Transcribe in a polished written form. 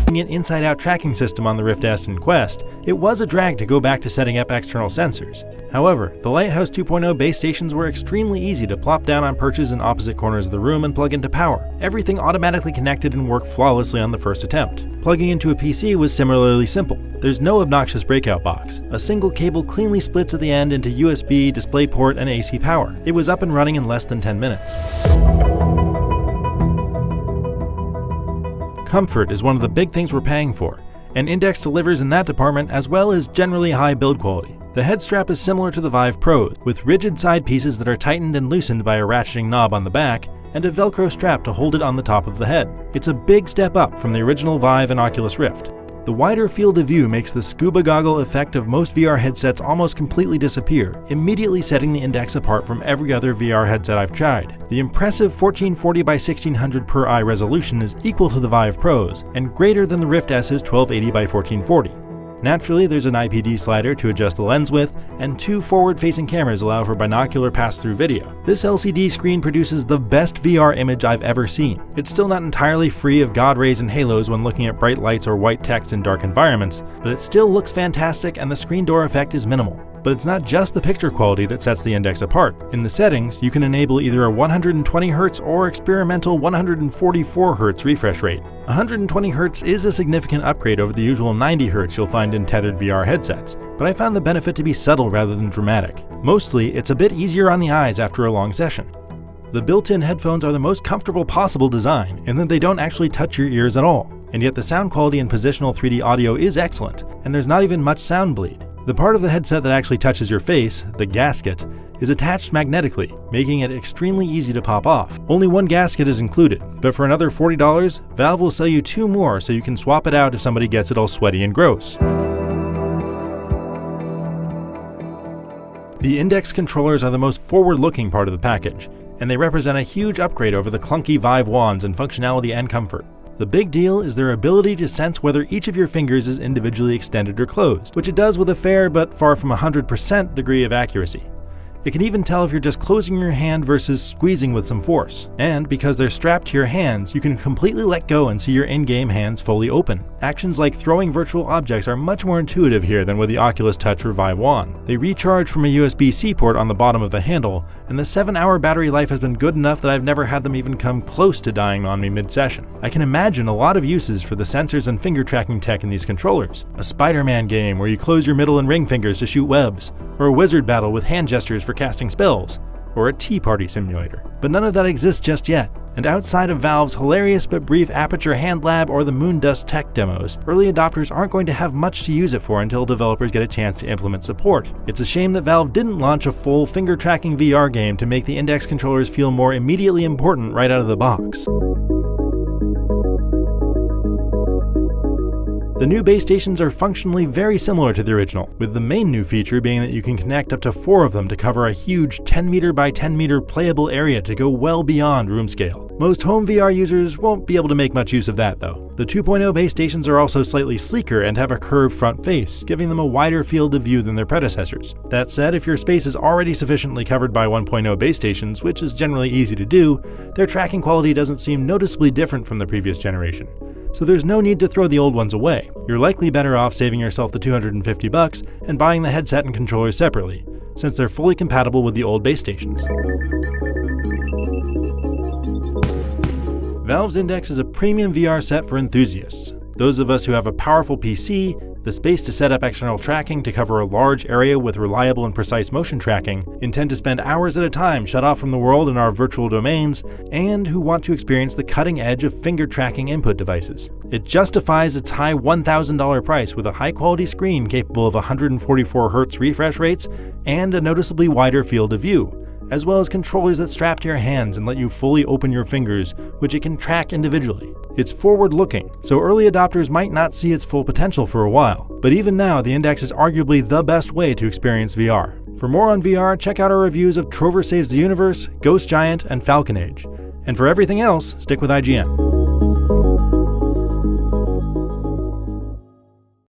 convenient inside-out tracking system on the Rift S and Quest, it was a drag to go back to setting up external sensors. However, the Lighthouse 2.0 base stations were extremely easy to plop down on perches in opposite corners of the room and plug into power. Everything automatically connected and worked flawlessly on the first attempt. Plugging into a PC was similarly simple. There's no obnoxious breakout box. A single cable cleanly splits at the end into USB, DisplayPort, and AC power. It was up and running in less than 10 minutes. Comfort is one of the big things we're paying for, and Index delivers in that department as well as generally high build quality. The head strap is similar to the Vive Pro's, with rigid side pieces that are tightened and loosened by a ratcheting knob on the back, and a Velcro strap to hold it on the top of the head. It's a big step up from the original Vive and Oculus Rift. The wider field of view makes the scuba goggle effect of most VR headsets almost completely disappear, immediately setting the Index apart from every other VR headset I've tried. The impressive 1440 by 1600 per eye resolution is equal to the Vive Pro's, and greater than the Rift S's 1280 by 1440. Naturally, there's an IPD slider to adjust the lens width, and two forward-facing cameras allow for binocular pass-through video. This LCD screen produces the best VR image I've ever seen. It's still not entirely free of God rays and halos when looking at bright lights or white text in dark environments, but it still looks fantastic and the screen door effect is minimal. But it's not just the picture quality that sets the Index apart. In the settings, you can enable either a 120Hz or experimental 144Hz refresh rate. 120Hz is a significant upgrade over the usual 90Hz you'll find in tethered VR headsets, but I found the benefit to be subtle rather than dramatic. Mostly, it's a bit easier on the eyes after a long session. The built-in headphones are the most comfortable possible design, in that they don't actually touch your ears at all, and yet the sound quality and positional 3D audio is excellent, and there's not even much sound bleed. The part of the headset that actually touches your face, the gasket, is attached magnetically, making it extremely easy to pop off. Only one gasket is included, but for another $40, Valve will sell you two more so you can swap it out if somebody gets it all sweaty and gross. The Index controllers are the most forward-looking part of the package, and they represent a huge upgrade over the clunky Vive wands in functionality and comfort. The big deal is their ability to sense whether each of your fingers is individually extended or closed, which it does with a fair but far from 100% degree of accuracy. It can even tell if you're just closing your hand versus squeezing with some force. And because they're strapped to your hands, you can completely let go and see your in-game hands fully open. Actions like throwing virtual objects are much more intuitive here than with the Oculus Touch or Vive Wand. They recharge from a USB-C port on the bottom of the handle, and the 7-hour battery life has been good enough that I've never had them even come close to dying on me mid-session. I can imagine a lot of uses for the sensors and finger tracking tech in these controllers. A Spider-Man game where you close your middle and ring fingers to shoot webs, or a wizard battle with hand gestures for casting spells, or a tea party simulator. But none of that exists just yet, and outside of Valve's hilarious but brief Aperture Hand Lab or the Moondust Tech demos, early adopters aren't going to have much to use it for until developers get a chance to implement support. It's a shame that Valve didn't launch a full finger-tracking VR game to make the Index controllers feel more immediately important right out of the box. The new base stations are functionally very similar to the original, with the main new feature being that you can connect up to 4 of them to cover a huge 10 meter by 10 meter playable area to go well beyond room scale. Most home VR users won't be able to make much use of that though. The 2.0 base stations are also slightly sleeker and have a curved front face, giving them a wider field of view than their predecessors. That said, if your space is already sufficiently covered by 1.0 base stations, which is generally easy to do, their tracking quality doesn't seem noticeably different from the previous generation. So there's no need to throw the old ones away. You're likely better off saving yourself the $250 and buying the headset and controllers separately, since they're fully compatible with the old base stations. Valve's Index is a premium VR set for enthusiasts. Those of us who have a powerful PC, the space to set up external tracking to cover a large area with reliable and precise motion tracking, intend to spend hours at a time shut off from the world in our virtual domains, and who want to experience the cutting edge of finger tracking input devices. It justifies its high $1,000 price with a high-quality screen capable of 144Hz refresh rates and a noticeably wider field of view, as well as controllers that strap to your hands and let you fully open your fingers, which it can track individually. It's forward-looking, so early adopters might not see its full potential for a while, but even now the Index is arguably the best way to experience VR. For more on VR, check out our reviews of Trover Saves the Universe, Ghost Giant, and Falcon Age. And for everything else, stick with IGN.